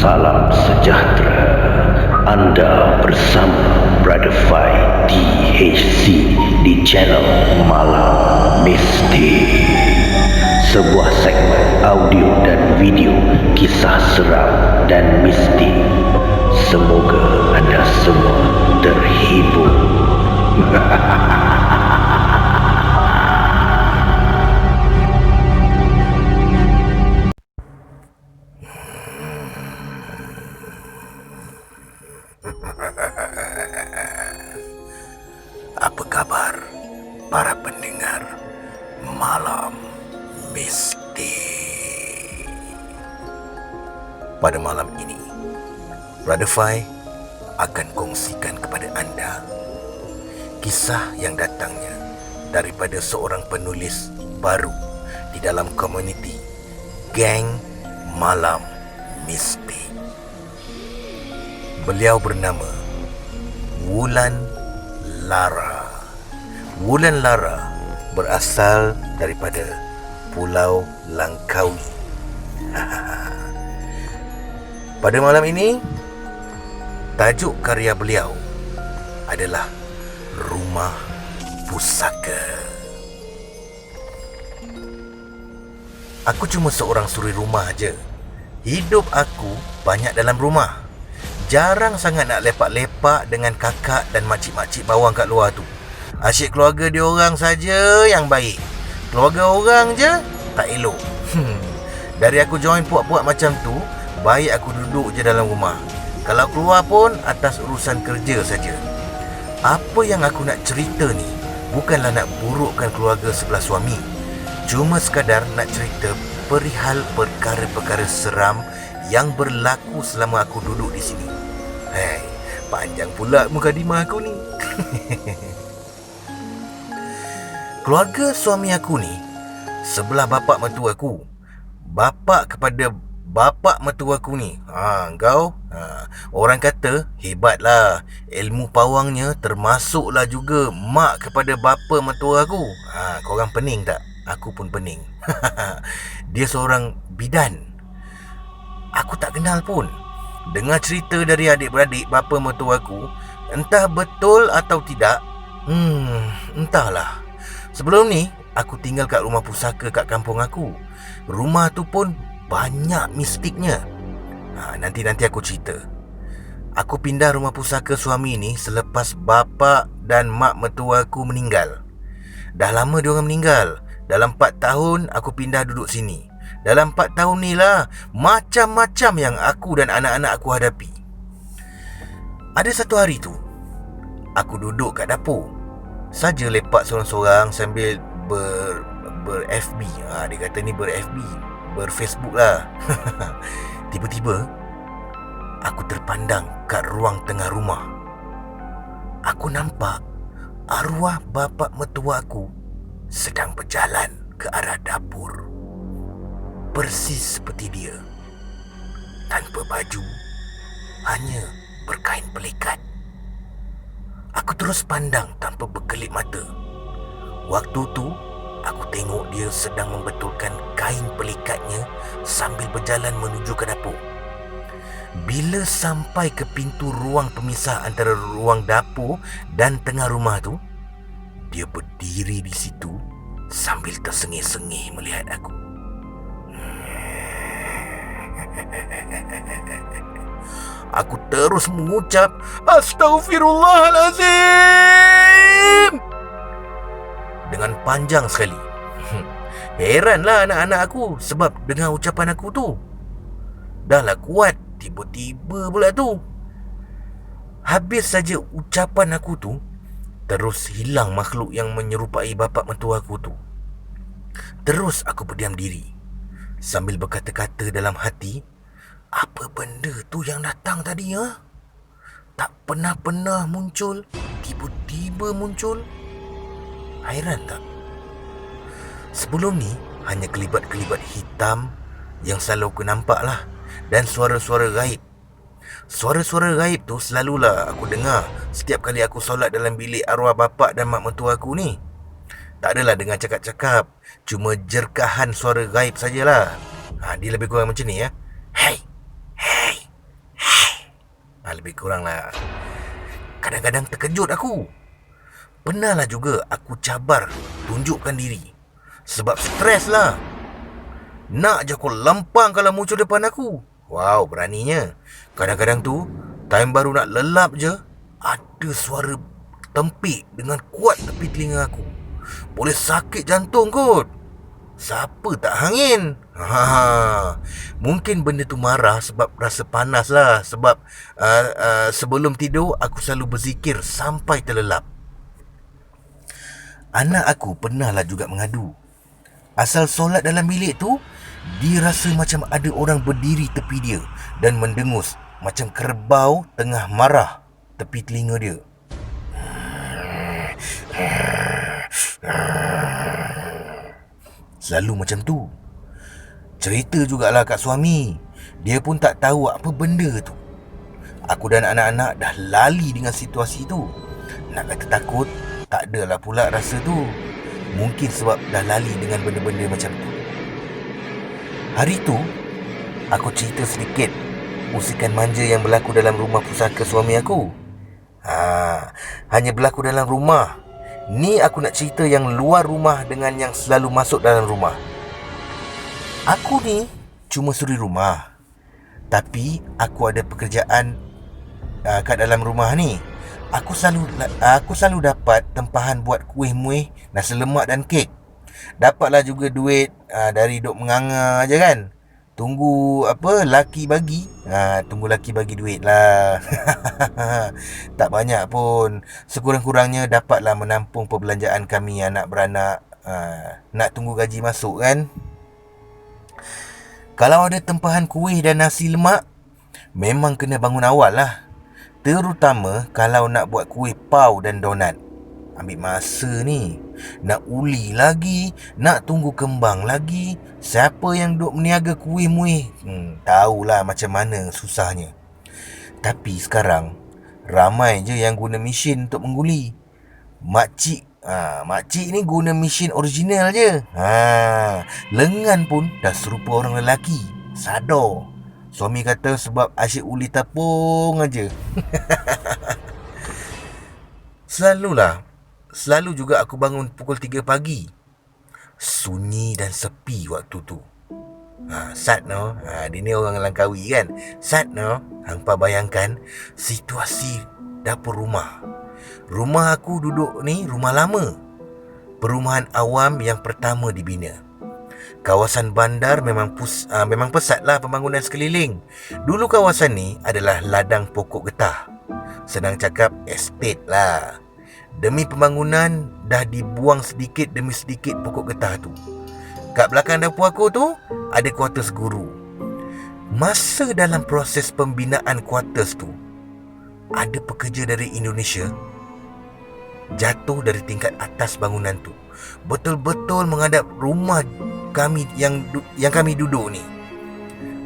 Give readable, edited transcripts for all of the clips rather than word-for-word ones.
Salam sejahtera. Anda bersama Brother Fai THC di channel Malam Mistik. Sebuah segmen audio dan video kisah seram dan mistik. Semoga anda semua terhibur. Apa kabar para pendengar Malam Mistik? Pada malam ini, Brother Fai akan kongsikan kepada anda kisah yang datangnya daripada seorang penulis baru di dalam komuniti Geng Malam Mistik. Beliau bernama Wulan Lara. Wulan Lara berasal daripada Pulau Langkawi. Pada malam ini, tajuk karya beliau adalah Rumah Pusaka. Aku cuma seorang suri rumah aja. Hidup aku banyak dalam rumah. Jarang sangat nak lepak-lepak dengan kakak dan makcik-makcik bawang kat luar tu. Asyik keluarga dia orang saja yang baik. Keluarga orang je tak elok. Dari aku join puak-puak macam tu, baik aku duduk je dalam rumah. Kalau keluar pun atas urusan kerja saja. Apa yang aku nak cerita ni bukanlah nak burukkan keluarga sebelah suami. Cuma sekadar nak cerita perihal perkara-perkara seram yang berlaku selama aku duduk di sini. Hai, panjang pula mukadimah aku ni. Keluarga suami aku ni sebelah bapak mertua aku. Bapak kepada bapak mertua aku ni. Orang kata hebatlah. Ilmu pawangnya termasuklah juga mak kepada bapa mertua aku. Korang pening tak? Aku pun pening. Dia seorang bidan. Aku tak kenal pun. Dengar cerita dari adik-beradik bapa mertua aku, entah betul atau tidak, entahlah. Sebelum ni, aku tinggal kat rumah pusaka kat kampung aku. Rumah tu pun banyak mistiknya. Nanti aku cerita. Aku pindah rumah pusaka suami ni selepas bapa dan mak mertua aku meninggal. Dah lama diorang meninggal. Dalam 4 tahun aku pindah duduk sini. Dalam 4 tahun ni lah, macam-macam yang aku dan anak-anak aku hadapi. Ada satu hari tu, aku duduk kat dapur, saja lepak sorang-sorang sambil ber-FB. Dia kata ni ber-FB, ber-Facebook lah. Tiba-tiba, aku terpandang kat ruang tengah rumah. Aku nampak arwah bapa mertua aku sedang berjalan ke arah dapur. Persis seperti dia, tanpa baju, hanya berkain pelikat. Aku terus pandang tanpa berkelip mata. Waktu tu, aku tengok dia sedang membetulkan kain pelikatnya sambil berjalan menuju ke dapur. Bila sampai ke pintu ruang pemisah antara ruang dapur dan tengah rumah tu, dia berdiri di situ sambil tersengih-sengih melihat aku. Aku terus mengucap Astaghfirullahalazim dengan panjang sekali. Heranlah anak-anak aku sebab dengar ucapan aku tu. Dahlah kuat, tiba-tiba pula tu. Habis saja ucapan aku tu, terus hilang makhluk yang menyerupai bapa mertua aku tu. Terus aku berdiam diri sambil berkata-kata dalam hati, apa benda tu yang datang tadi? Tak pernah muncul, tiba-tiba muncul. Hairan tak? Sebelum ni hanya kelibat-kelibat hitam yang selalu aku nampak lah, dan suara-suara gaib. Suara-suara gaib tu selalulah aku dengar setiap kali aku solat dalam bilik arwah bapa dan mak mertua aku ni. Tak adalah dengar cakap-cakap, cuma jerkahan suara gaib sajalah. Dia lebih kurang macam ni ya. Hey, hey, Lebih kurang lah. Kadang-kadang terkejut aku. Pernahlah juga aku cabar tunjukkan diri. Sebab stres lah. Nak je kau lempang kalau muncul depan aku. Wow, beraninya. Kadang-kadang tu, time baru nak lelap je, ada suara tempik dengan kuat tepi telinga aku. Boleh sakit jantung kot. Siapa tak hangin? Mungkin benda tu marah sebab rasa panas lah. Sebab sebelum tidur aku selalu berzikir sampai terlelap. Anak aku pernahlah juga mengadu. Asal solat dalam bilik tu, dia rasa macam ada orang berdiri tepi dia dan mendengus macam kerbau tengah marah tepi telinga dia. Selalu macam tu. Cerita jugalah kat suami. Dia pun tak tahu apa benda tu. Aku dan anak-anak dah lali dengan situasi tu. Nak kata takut, tak adalah pula rasa tu. Mungkin sebab dah lali dengan benda-benda macam tu. Hari tu, aku cerita sedikit usikan manja yang berlaku dalam rumah pusaka suami aku. Hanya berlaku dalam rumah. Ni aku nak cerita yang luar rumah dengan yang selalu masuk dalam rumah. Aku ni cuma suri rumah. Tapi aku ada pekerjaan kat dalam rumah ni. Aku selalu dapat tempahan buat kuih-muih, nasi lemak dan kek. Dapatlah juga duit dari duk menganga je kan. Tunggu laki bagi. Tunggu laki bagi duit lah. Tak banyak pun. Sekurang-kurangnya dapatlah menampung perbelanjaan kami anak beranak. Nak tunggu gaji masuk kan. Kalau ada tempahan kuih dan nasi lemak, memang kena bangun awal lah. Terutama kalau nak buat kuih pau dan donat. Ambil masa ni. Nak uli lagi, nak tunggu kembang lagi. Siapa yang duk meniaga kuih-muih tahulah macam mana susahnya. Tapi sekarang ramai je yang guna mesin untuk mengguli. Makcik ni guna mesin original je. Lengan pun dah serupa orang lelaki. Sadar. Suami kata sebab asyik uli tapung aja. Selalu juga aku bangun pukul 3 pagi. Sunyi dan sepi waktu tu. Sat no. Dia ni orang Langkawi kan. Sat no. Hampa bayangkan situasi dapur rumah. Rumah aku duduk ni rumah lama. Perumahan awam yang pertama dibina. Kawasan bandar memang pesatlah pembangunan sekeliling. Dulu kawasan ni adalah ladang pokok getah. Senang cakap estate lah. Demi pembangunan dah dibuang sedikit demi sedikit pokok getah tu. Kat belakang dapur aku tu ada kuarters guru. Masa dalam proses pembinaan kuarters tu, ada pekerja dari Indonesia jatuh dari tingkat atas bangunan tu. Betul-betul menghadap rumah kami yang kami duduk ni.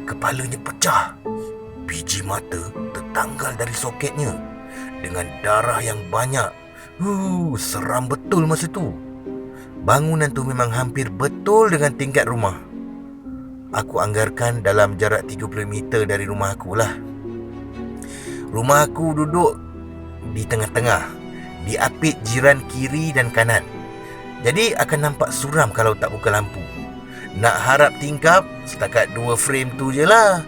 Kepalanya pecah. Biji mata tertanggal dari soketnya dengan darah yang banyak. Seram betul masa tu. Bangunan tu memang hampir betul dengan tingkat rumah. Aku anggarkan dalam jarak 30 meter dari rumah aku lah. Rumah aku duduk di tengah-tengah, diapit jiran kiri dan kanan. Jadi akan nampak suram kalau tak buka lampu. Nak harap tingkap, setakat 2 frame tu je lah.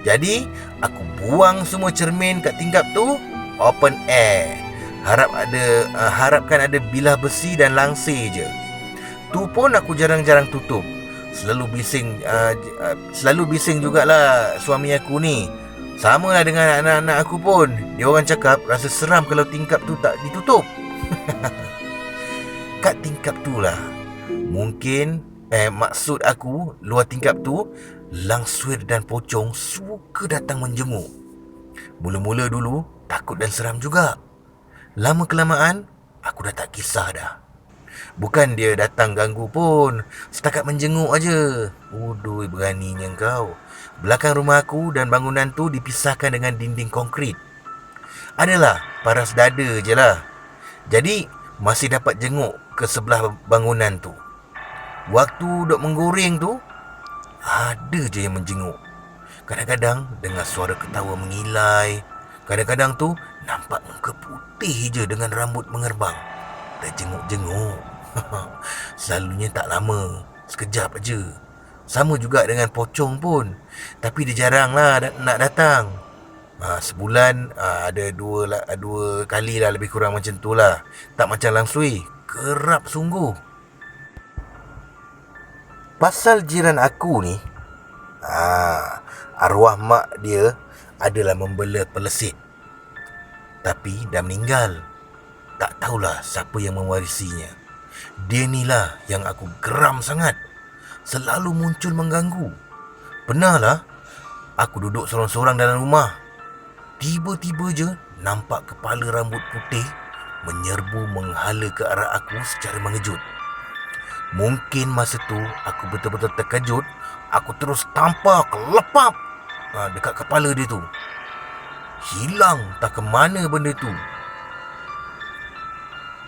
Jadi aku buang semua cermin kat tingkap tu, open air. Harapkan ada bilah besi dan langsir je. Tu pun aku jarang-jarang tutup. Selalu bising jugalah suami aku ni. Sama lah dengan anak-anak aku pun. Dia orang cakap rasa seram kalau tingkap tu tak ditutup. Kat tingkap tu lah mungkin maksud aku luar tingkap tu, langsir dan pocong suka datang menjenguk. Mula-mula dulu takut dan seram juga. Lama kelamaan aku dah tak kisah dah. Bukan dia datang ganggu pun, setakat menjenguk aja. Udui, beraninya kau. Belakang rumah aku dan bangunan tu dipisahkan dengan dinding konkrit. Adalah paras dada je lah. Jadi masih dapat jenguk ke sebelah bangunan tu. Waktu duk menggoreng tu, ada je yang menjenguk. Kadang-kadang dengar suara ketawa mengilai. Kadang-kadang tu nampak muka putih je dengan rambut mengerbang. Terjenguk-jenguk. Selalunya tak lama, sekejap aja. Sama juga dengan pocong pun. Tapi dia jarang lah nak datang. Sebulan ada dua kali lah, lebih kurang macam tu lah. Tak macam Lang Sui, kerap sungguh. Pasal jiran aku ni, arwah mak dia adalah membela pelesit. Tapi dah meninggal. Tak tahulah siapa yang mewarisinya. Dia ni lah yang aku geram sangat. Selalu muncul mengganggu. Pernah lah aku duduk sorang-sorang dalam rumah. Tiba-tiba je nampak kepala rambut putih menyerbu menghala ke arah aku secara mengejut. Mungkin masa tu aku betul-betul terkejut. Aku terus tampar kelepap dekat kepala dia tu. Hilang tak ke mana benda tu.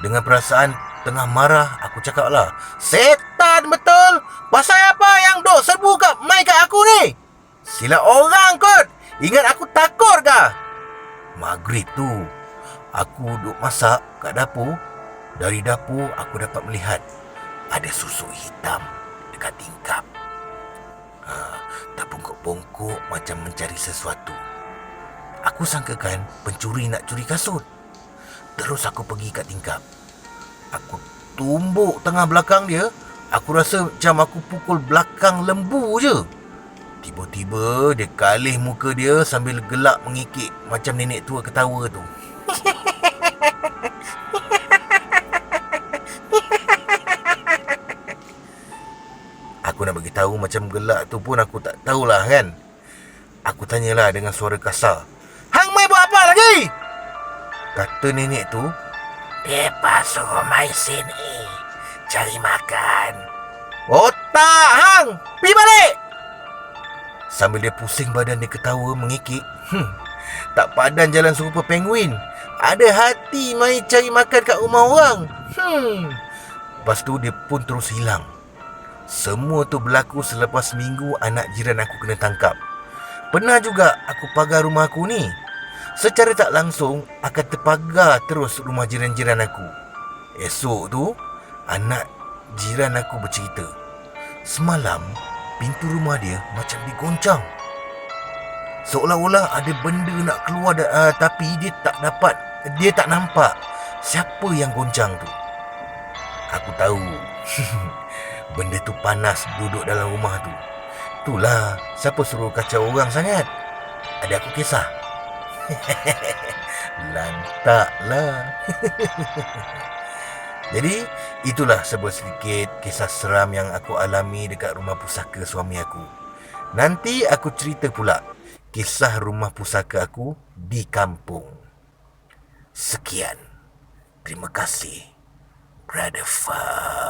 Dengan perasaan tengah marah, aku cakap lah, "Setan betul! Pasal apa yang duk serbu kat mai kat aku ni? Silap orang kot! Ingat aku takut kah?" Maghrib tu, aku duk masak kat dapur. Dari dapur, aku dapat melihat ada susuk hitam dekat tingkap. Terbungkuk-bungkuk macam mencari sesuatu. Aku sangkakan pencuri nak curi kasut. Terus aku pergi kat tingkap. Aku tumbuk tengah belakang dia. Aku rasa macam aku pukul belakang lembu je. Tiba-tiba dia kalih muka dia sambil gelak mengikik macam nenek tua ketawa tu. Aku nak bagi tahu macam gelak tu pun aku tak tahulah kan. Aku tanyalah dengan suara kasar, "Hang mai buat apa lagi?" Kata nenek tu, "Depa suruh mai sini cari makan." "Oh tak hang, pergi balik!" Sambil dia pusing badan, dia ketawa mengikik. Tak padan jalan serupa penguin. Ada hati mai cari makan kat rumah orang. Lepas tu dia pun terus hilang. Semua tu berlaku selepas minggu anak jiran aku kena tangkap. Pernah juga aku pagar rumah aku ni. Secara tak langsung akan terpagar terus rumah jiran-jiran aku. Esok tu anak jiran aku bercerita, semalam pintu rumah dia macam digoncang. Seolah-olah ada benda nak keluar tapi dia tak nampak siapa yang goncang tu. Aku tahu benda tu panas duduk dalam rumah tu. Itulah siapa suruh kacau orang sangat. Ada aku kisah. Lantaklah. Jadi itulah sebuah sedikit kisah seram yang aku alami dekat rumah pusaka suami aku. Nanti aku cerita pula kisah rumah pusaka aku di kampung. Sekian. Terima kasih, Brother Far.